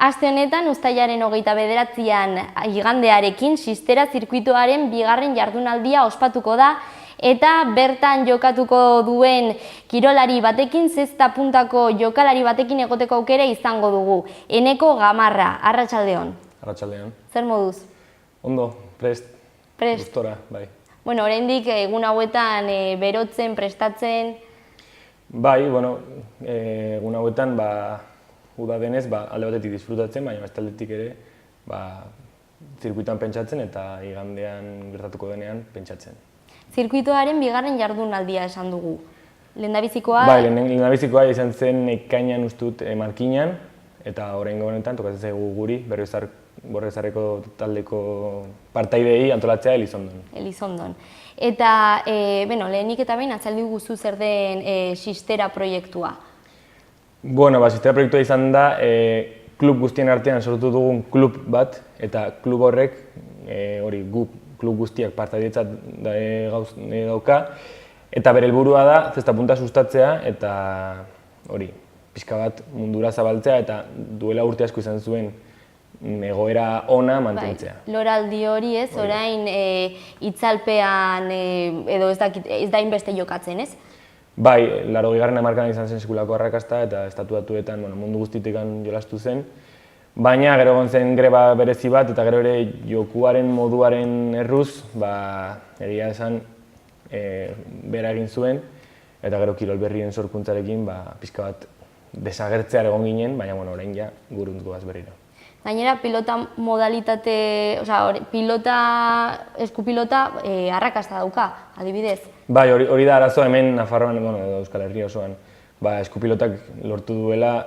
Aste honetan, uztailaren 29an igandearekin, Xistera zirkuituaren bigarren jardunaldia ospatuko da, eta bertan jokatuko duen kirolari batekin, zesta puntako jokalari batekin egoteko aukera izango dugu. Eneko Gamarra, arratsaldeon. Arratsaldeon. Zer moduz? Ondo, prest. Prest. Gustora, bai. Bueno, oraindik egun hauetan berotzen, prestatzen. Bai, egun hauetan uda denez alde batetik disfrutatzen, baina beste aldetik ere zirkuituan pentsatzen eta igandean gertatuko denean pentsatzen. Zirkuituaren bigarren jardunaldia esan dugu. Lehendabizikoa... Bai, lehendabizikoa izan zen ekainan ustut Markinan, eta oraingo honetan tokatzen zaigu guri Borrezarreko taldeko partaidei antolatzea Elizondon. Elizondon. Eta, lehenik eta behin atzaldi guzu zer den Xistera proiektua? Xistera proiektua izan da klub guztien artean sortu dugun klub bat, eta klub horrek, klub guztiak partaidetzat dauka, eta bere helburua da zesta punta sustatzea eta pixka bat mundura zabaltzea eta duela urte asko izan zuen egoera ona mantentzea. Loraldi hori ez, orain itzalpean edo ez da inbeste jokatzen, ez? Bai, 80. hamarkadan izan zen sekulako arrakasta eta estatuatuetan mundu guztitik jolastu zen. Baina gero egon zen greba berezi bat eta gero ere jokuaren moduaren erruz, egia esan bera egin zuen eta gero kirol berrien sorkuntzarekin pixka bat desagertzea egon ginen, baina orain ja guruntz goaz berriro. Gainera, pilota modalitate, eskupilota arrakasta dauka, adibidez. Bai, hori da arazoa hemen Nafarroan edo Euskal Herria osoan. Eskupilotak lortu duela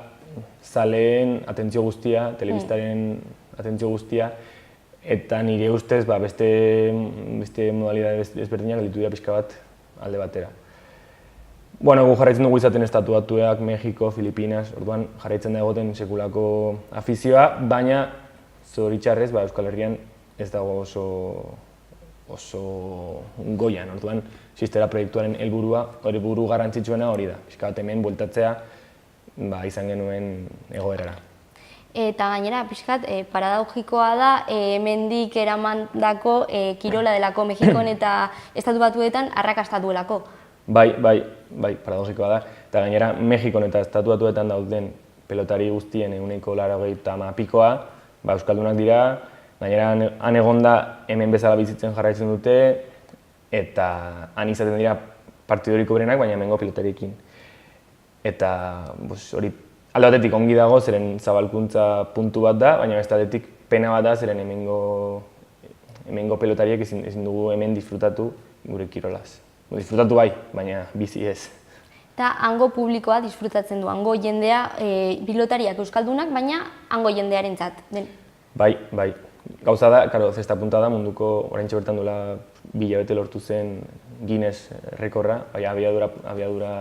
zaleen atentzio guztia, telebistaren atentzio guztia, eta nire ustez beste modalidade ezberdinak gelditu dira pixka bat alde batera. Gu jarraitzen dugu izaten Estatu Batuak, Mexiko, Filipinas, orduan jarraitzen da egoten sekulako afizioa, baina zoritxarrez Euskal Herrian ez dago oso goian, orduan Xistera proiektuaren helburu garrantzitsuena hori da, pixka bat hemen bueltatzea izan genuen egoerara. Eta gainera, pixkat, paradogikoa da, hemendik eramandako kirola delako Mexikon eta Estatu Batuetan arrakasta duelako. Bai, paradogikoa da. Eta gainera, Mexikon eta Estatu Batuetan dauden pelotari guztien 90-pikoa euskaldunak dira, gainera han egonda hemen bezala bizitzen jarraitzen dute, eta han izaten dira partidoriko berenak, baina hemengo pelotariekin. Eta hori alde batetik ongi dago, zeren zabalkuntza puntu bat da, baina beste aldetik pena bat da, zeren hemengo pelotariek ezin dugu hemen disfrutatu gure kirolaz. Disfrutatu bai, baina bizi ez. Eta hango publikoa disfrutatzen du, hango jendea, pilotariak euskaldunak, baina hango jendearentzat. Bai. Gauza da, zesta punta da, munduko oraintxe bertan duela 2 hilabete lortu zen Guinness rekorra, abiadura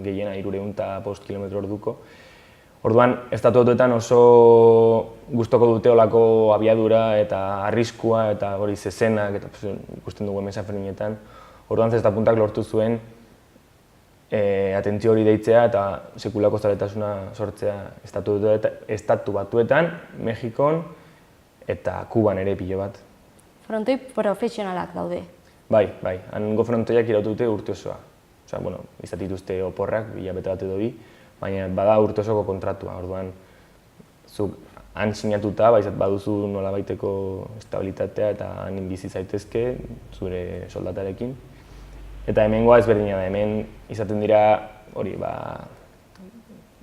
gehiena 305 km/h. Orduan, Estatu Batuetan oso gustoko dute olako abiadura eta arriskua eta hori zezenak, eta ikusten dugu hemen San Ferminetan. Orduan, zesta puntak lortu zuen atentzio hori deitzea eta sekulako zaletasuna sortzea Estatu Batuetan, Mexikon eta Kuban ere pilo bat. Frontoi profesionalak daude. Bai, hango frontoiak irautu dute urte osoa. Izan dituzte oporrak, hilabete bat edo bi, baina bada urte osoko kontratua. Orduan, zuk han sinatuta, baduzu nolabaiteko estabilitatea eta han bizi zaitezke zure soldatarekin. Eta hemengoa ezberdina da, hemen izaten dira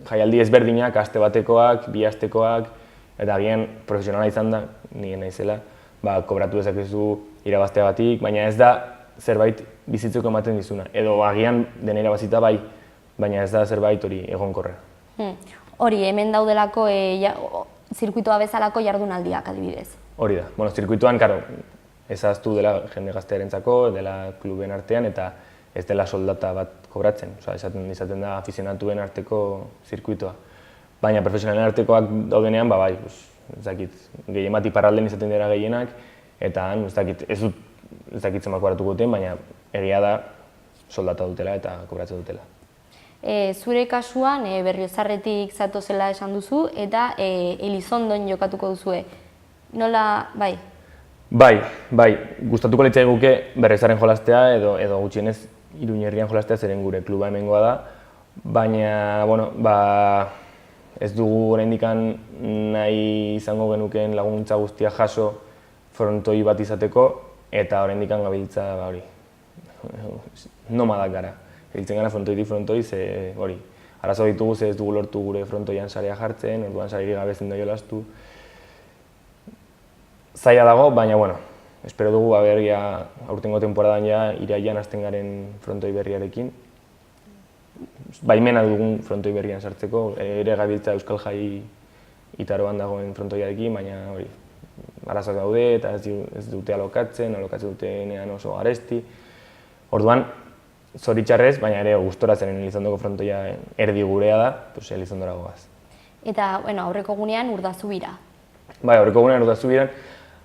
jaialdi ezberdinak, aste batekoak, 2 astekoak, eta agian profesionala izan da, nire naizela, kobratu dezakezu irabazteagatik, baina ez da zerbait bizitzeko ematen dizuna. Edo agian dena irabazita bai, baina ez da zerbait hori egonkorra. Hori, hemen daudelako zirkuitoa bezalako jardunaldiak adibidez. Hori da, zirkuitoan, ezaztu dela jende gaztearentzako, dela kluben artean eta ez dela soldata bat kobratzen. Izaten da afizionatuen arteko zirkuitoa. Baina profesionalen artekoak daudenean, gehien bat iparralden izaten dira gehienak, eta han, ez dakit zemako hartuko duten, baina egia da soldata dutela eta kobratzen dutela. Zure kasuan Berriozarretik zatozela esan duzu eta Elizondon jokatuko duzue. Nola, bai? Bai, gustatuko litzaiguke Berriozarren jolastea edo gutxienez Iruñerrian jolastea, zeren gure kluba hemengoa da, baina, ez dugu oraindikan nahi izango genukeen laguntza guztia jaso frontoi bat izateko, eta oraindikan gabiltza hori, nomadak gara. Hiltzen gara frontoitik frontoi, ze hori, arazo ditugu ze ez dugu lortu gure frontoian sarea jartzen, orduan sarerik gabe ezin da jolastu. Zaila dago, baina, espero dugu aurtengo temporadan irailean hasten garen frontoi berriarekin. Baimena dugun frontoi berrian sartzeko, ere gabiltza Euskal Jai itaroan dagoen frontoiarekin, baina hori, arazoak daude eta ez dute alokatzen dutenean oso garesti. Orduan, zoritxarrez, baina ere gustora zeren Elizondoko frontoia erdi gurea da, Elizondora goaz. Eta, aurreko gunean Urdazubira. Bai, aurreko gunean Urdazubiran,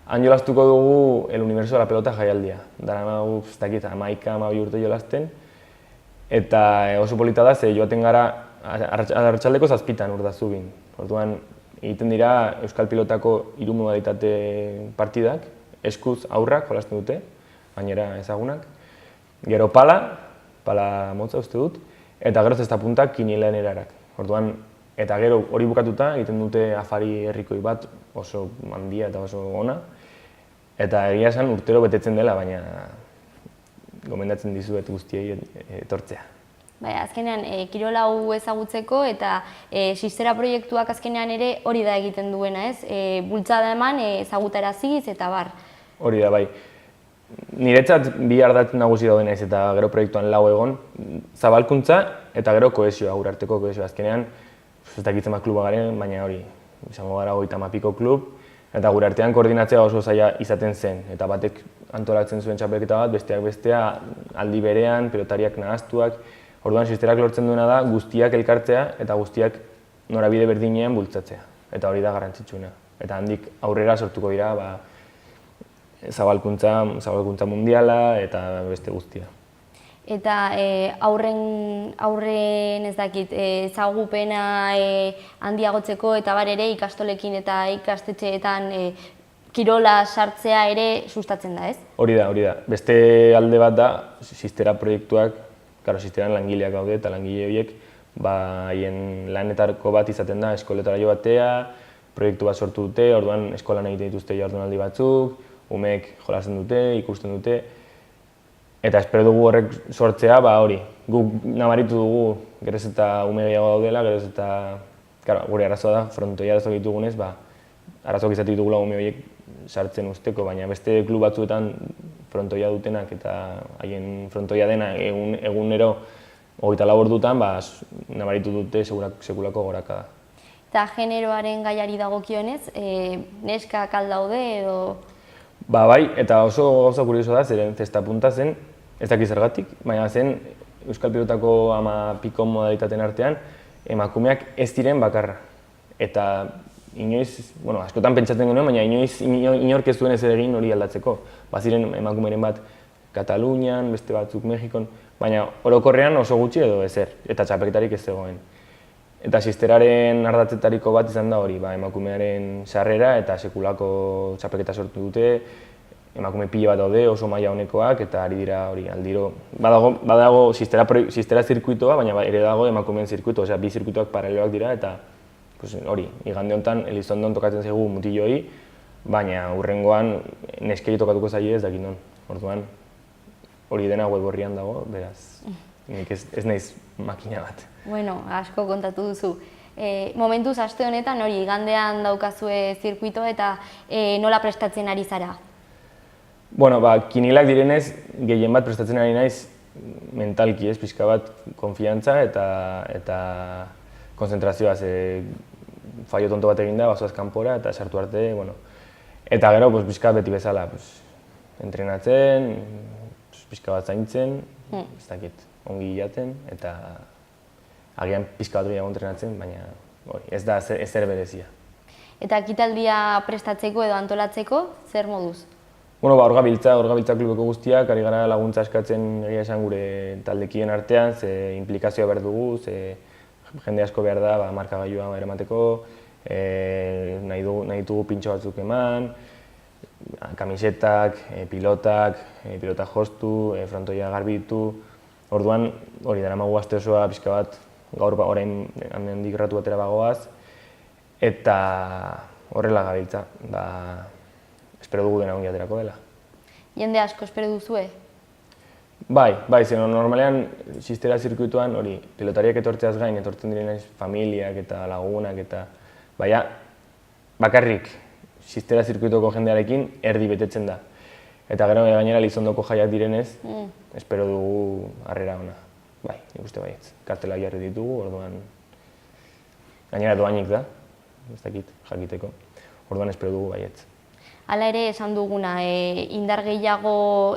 han jolastuko dugu El Universo de la Pelota jaialdia. Daramagu, ez dakit, 11-12 urte jolasten, eta oso polita da, ze joaten gara arratsaldeko 7 Urdazubin. Orduan, egiten dira Euskal Pilotako 3 modalitate partidak, eskuz aurrak jolasten dute, gainera ezagunak. Gero pala motza uste dut, eta gero zesta puntak kinielaen erarak. Orduan, eta gero hori bukatuta egiten dute afari herrikoi bat oso handia eta oso ona. Eta egia esan urtero betetzen dela, baina gomendatzen dizuet guztiei etortzea. Bai, azkenean, kirol hau ezagutzeko eta Sistera proiektuak azkenean ere hori da egiten duena, ez? Bultzada eman, ezagutaraziz eta bar. Hori da, bai. Niretzat bi ardatz nagusi daudena ez eta gero proiektuan lau egon, zabalkuntza eta gero kohesioa, gure arteko kohesioa. Azkenean, ez dakitzen bat kluba garen, baina hori, izango gara 30 klub, eta gure artean koordinatzea oso zaila izaten zen, eta batek antolatzen zuen txapelketa bat, besteak bestea aldi berean, pilotariak nahaztuak. Orduan, Sisterak lortzen duena da guztiak elkartzea eta guztiak norabide berdinean bultzatzea. Eta hori da garrantzitsuena. Eta handik aurrera sortuko dira zabalkuntza mundiala eta beste guztia. Eta aurren ez dakit, ezagupena handiagotzeko eta bar ere ikastolekin eta ikastetxeetan kirola sartzea ere sustatzen da, ez? Hori da. Beste alde bat da, Sistera proiektuak, Sisteran langileak gaude eta langile horiek haien lanetarko bat izaten da eskoletara joatea, proiektu bat sortu dute, orduan eskolan egiten dituzte jardunaldi batzuk, umeek jolasten dute, ikusten dute, eta espero dugu horrek sortzea, hori, guk nabaritu dugu geroz eta ume gehiago daudela, geroz eta gure arazoa da, frontoi arazoak ditugunez, arazoak izatik dugula ume horiek sartzen usteko, baina beste klub batzuetan frontoia dutenak eta haien frontoia dena egunero 24 ordutan nabaritu dute sekulako gorakada. Eta generoaren gaiari dagokionez, neskak aldaude edo? Bai, eta oso gauza kurioso da, zeren zesta punta zen, ez dakit zergatik, baina zen Euskal Pilotako 10 modalitateen artean emakumeak ez diren bakarra. Eta inoiz, askotan pentsatzen genuen, baina inoiz inork ez duen ezer egin hori aldatzeko. Baziren emakumeren bat Katalunian, beste batzuk Mexikon, baina orokorrean oso gutxi edo ezer, eta txapelketarik ez zegoen. Eta Sisteraren ardatzetariko bat izan da hori, emakumearen sarrera eta sekulako txapelketa sortu dute, emakume pila bat daude, oso maila honekoak, eta ari dira hori aldiro. Badago Sistera zirkuitoa, baina ere dago emakumeen zirkuito, osea, bi zirkuitoak paraleloak dira, eta hori, igande honetan Elizondon tokatzen zaigu mutiloi, baina hurrengoan neskei tokatuko zaie ez dakit non. Orduan, hori dena web horrian dago, beraz, nik ez naiz makina bat. Bueno, asko kontatu duzu. Momentuz, aste honetan, hori, igandean daukazue zirkuito eta nola prestatzen ari zara? Kinilak direnez, gehien bat prestatzen ari naiz mentalki, pixka bat konfiantza eta konzentrazioa, fallo tonto bat eginda, bazoaz kanpora eta sartu arte, eta gero, pixka beti bezala, entrenatzen, pixka bat zaintzen, ez dakit, ongi jaten, eta agian pixka bat gehiago entrenatzen, baina ez da ezer berezia. Eta ekitaldia prestatzeko edo antolatzeko, zer moduz? Bueno, hor gabiltza klubeko guztiak, ari gara laguntza eskatzen egia esan gure taldekien artean, ze implikazioa behar dugu, ze jende asko behar da markagailua eramateko, nahi ditugu pintxo batzuk eman, kamisetak, pilotak jostu, frontoia garbitu. Orduan, hori daramagu aste osoa pixka bat, gaur orain hemendik ratu batera bagoaz, eta horrela gabiltza, espero dugu dena ongi aterako dela. Jende asko espero duzue? Bai, normalean xistera zirkuituan hori pilotariak etortzeaz gain, etortzen direnez familiak eta lagunak eta bakarrik xistera zirkuituko jendearekin erdi betetzen da. Eta gero gainera Elizondoko jaiak direnez, espero dugu harrera ona. Bai, nik uste baietz. Kartelak jarri ditugu, orduan gainera doainik da, ez dakit, jakiteko. Orduan espero dugu baietz. Hala ere, esan duguna, indar gehiago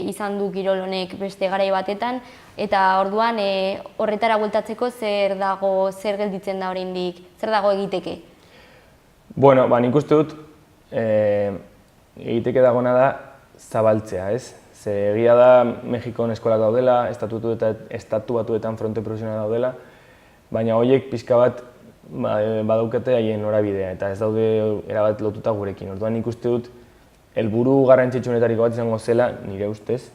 izan du kirol honek beste garai batetan, eta orduan horretara bueltatzeko zer gelditzen da oraindik, zer dago egiteke? Bueno, nik uste dut egiteke dagona da zabaltzea, ez? Ze egia da Mexikon eskolak daudela, estatu batuetan fronte profesionala daudela, baina horiek pixka bat badaukate haien norabidea eta ez daude erabat lotuta gurekin. Orduan nik uste dut helburu garrantzitsuenetariko bat izango zela, nire ustez,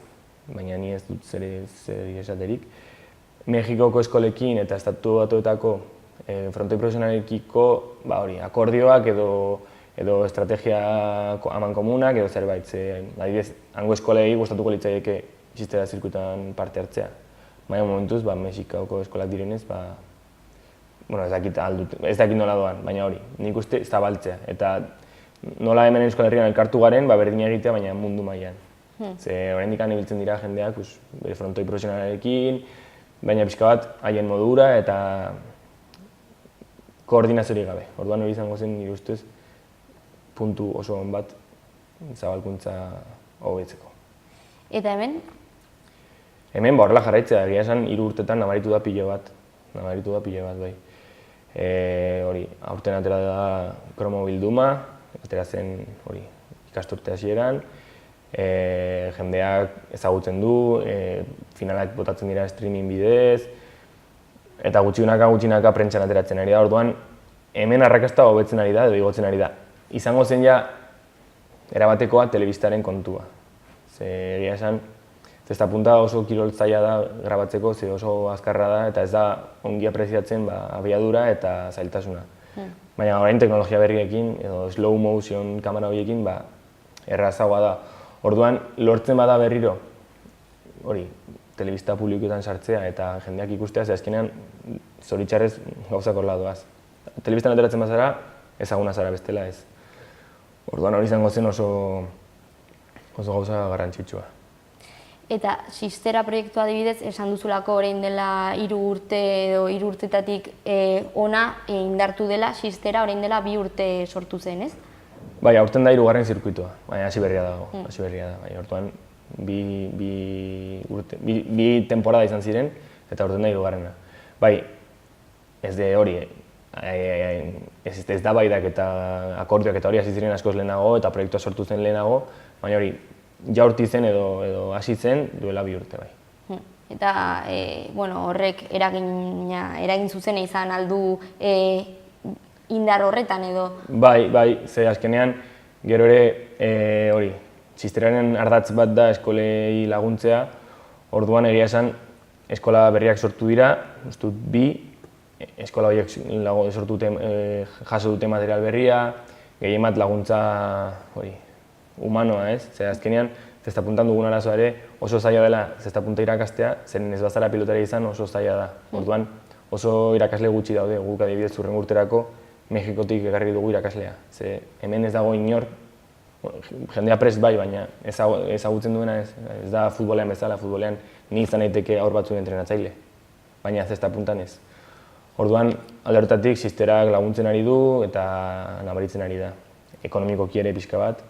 baina ni ez dut zer esaterik, Mexikoko eskolekin eta estatu batuetako fronte profesionalekiko akordioak edo estrategia amankomunak edo zerbait. Adibidez, hango eskolei gustatuko litzaieke xistera zirkuitan parte hartzea. Baina momentuz, Mexikoko eskolak direnez, ez dakit nola doan, baina hori, nik uste zabaltzea. Eta nola hemen Euskal Herrian elkartu garen, berdin egitea, baina mundu mailan. Ze oraindik ibiltzen dira jendeak bere frontoi profesionalarekin, baina pixka bat haien modura eta koordinaziorik gabe. Orduan hori izango zen nire ustez puntu oso on bat zabalkuntza hobetzeko. Eta hemen? Hemen horrela jarraitzea, egia esan 3 urtetan nabaritu da pilo bat, bai. Hori, aurten atera da kromo bilduma, atera zen ikasturte hasieran, jendeak ezagutzen du, finalak botatzen dira streaming bidez, eta gutxinaka prentsan ateratzen ari da, orduan hemen arrakasta hobetzen ari da, edo igotzen ari da. Izango zen ja erabatekoa telebistaren kontua. Ze egia esan, zesta punta oso kirol zaila da grabatzeko, ze oso azkarra da eta ez da ongi apreziatzen abiadura eta zailtasuna. Baina orain teknologia berriekin edo slow motion kamera horiekin errazagoa da. Orduan lortzen bada berriro hori telebista publikoetan sartzea eta jendeak ikustea, ze azkenean zoritxarrez gauzak horrela doaz. Telebistan ateratzen bazara, ezaguna zara bestela ez. Orduan hori izango zen oso gauza garrantzitsua. Eta xistera proiektua adibidez, esan duzulako orain dela 3 urte edo 3 urtetatik ona indartu dela, xistera orain dela 2 urte sortu zen, ez? Bai, aurten da 3. zirkuitua, baina hasi berria da. Bai, orduan bi temporada izan ziren eta aurten da 3. Bai, ez de hori, ez da baidak eta akordioak eta hori hasi ziren askoz lehenago eta proiektua sortu zen lehenago, baina hori, jaurti zen edo hasi zen duela 2 urte bai. Eta horrek eragin zuzena izan aldu indar horretan edo? Bai, ze azkenean gero ere hori, sisteraren ardatz bat da eskolei laguntzea, orduan egia esan eskola berriak sortu dira, uste dut 2, eskola horiek jaso dute material berria, gehien bat laguntza humanoa, ez? Ze azkenean, zestapuntan dugun arazoa ere oso zaila dela zestapunta irakastea, zeren ez bazara pilotari izan oso zaila da. Orduan oso irakasle gutxi daude, guk adibidez hurrengo urterako Mexikotik ekarri dugu irakaslea. Ze hemen ez dago inor, jendea prest bai, baina ezagutzen duena ez da futbolean bezala, futbolean ni izan daiteke haur batzuen entrenatzaile, baina zestapuntan ez. Orduan alde horretatik sisterak laguntzen ari du eta nabaritzen ari da. Ekonomikoki ere pixka bat,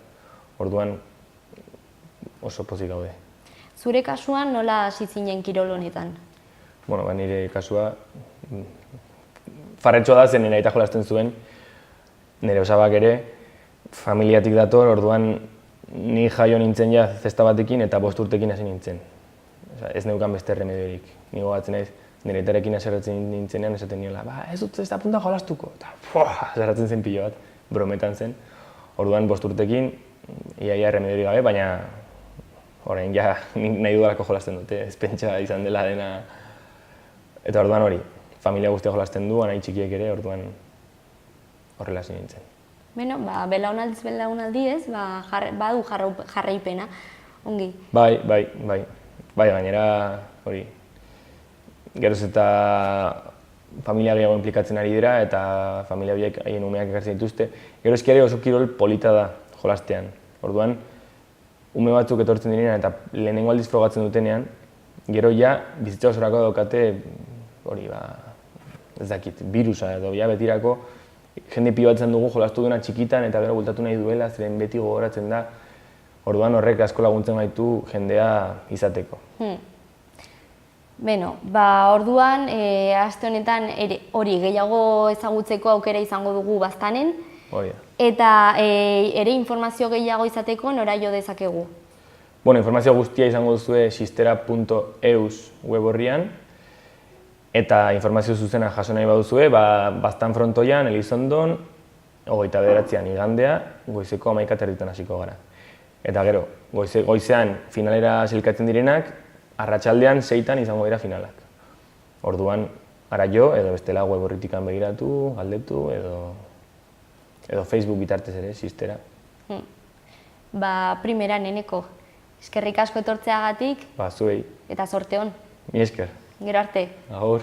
orduan oso pozik gaude. Zure kasuan nola hasi zinen kirol honetan? Bueno, nire kasua farretxoa da zen nire aita jolasten zuen, nire osabak ere familiatik dator, orduan ni jaio nintzen ja zesta batekin eta 5 urtekin hasi nintzen. Ez neukan beste remediorik. Ni gogatzen naiz, nire aitarekin haserretzen nintzenean esaten niola, ez dut zesta punta jolastuko. Eta haserretzen zen pilo bat, brometan zen. Orduan 5 urtekin, iaia remediorik gabe, baina orain ja nahi dudalako jolasten dute, ez pentsa izan dela dena. Eta orduan hori, familia guztia jolasten du, anai txikiek ere, orduan horrela hasi nintzen. Beno, belaunaldi ez, badu jarraipena, ongi. Bai, gainera hori, geroz eta familia gehiago inplikatzen ari dira eta familia biek haien umeak ekartzen dituzte. Gero eski ere oso kirol polita da jolastean. Orduan, ume batzuk etortzen direnean eta lehenengo aldiz frogatzen dutenean, gero ja bizitza osorako daukate hori ez dakit, virusa edo ja betirako jende pibatzen dugu jolastu duena txikitan eta gero bultatu nahi duela, zeren beti gogoratzen da. Orduan horrek asko laguntzen gaitu jendea izateko. Beno, orduan, aste honetan hori gehiago ezagutzeko aukera izango dugu Baztanen. Hori da. Eta ere informazio gehiago izateko nora jo dezakegu? Informazio guztia izango duzue xistera.eus web horrian. Eta informazio zuzena jaso nahi baduzue, Baztan frontoian, Elizondon, 29an igandea, goizeko 11:30 hasiko gara. Eta gero, goizean finalera sailkatzen direnak, arratsaldean 6 izango dira finalak. Orduan, ara jo, edo bestela web horritikan begiratu, galdetu, edo Facebook bitartez ere, Xistera. Primera, Neneko, eskerrik asko etortzeagatik. Zuei. Eta sorte hon. Mi esker. Gero arte. Agur.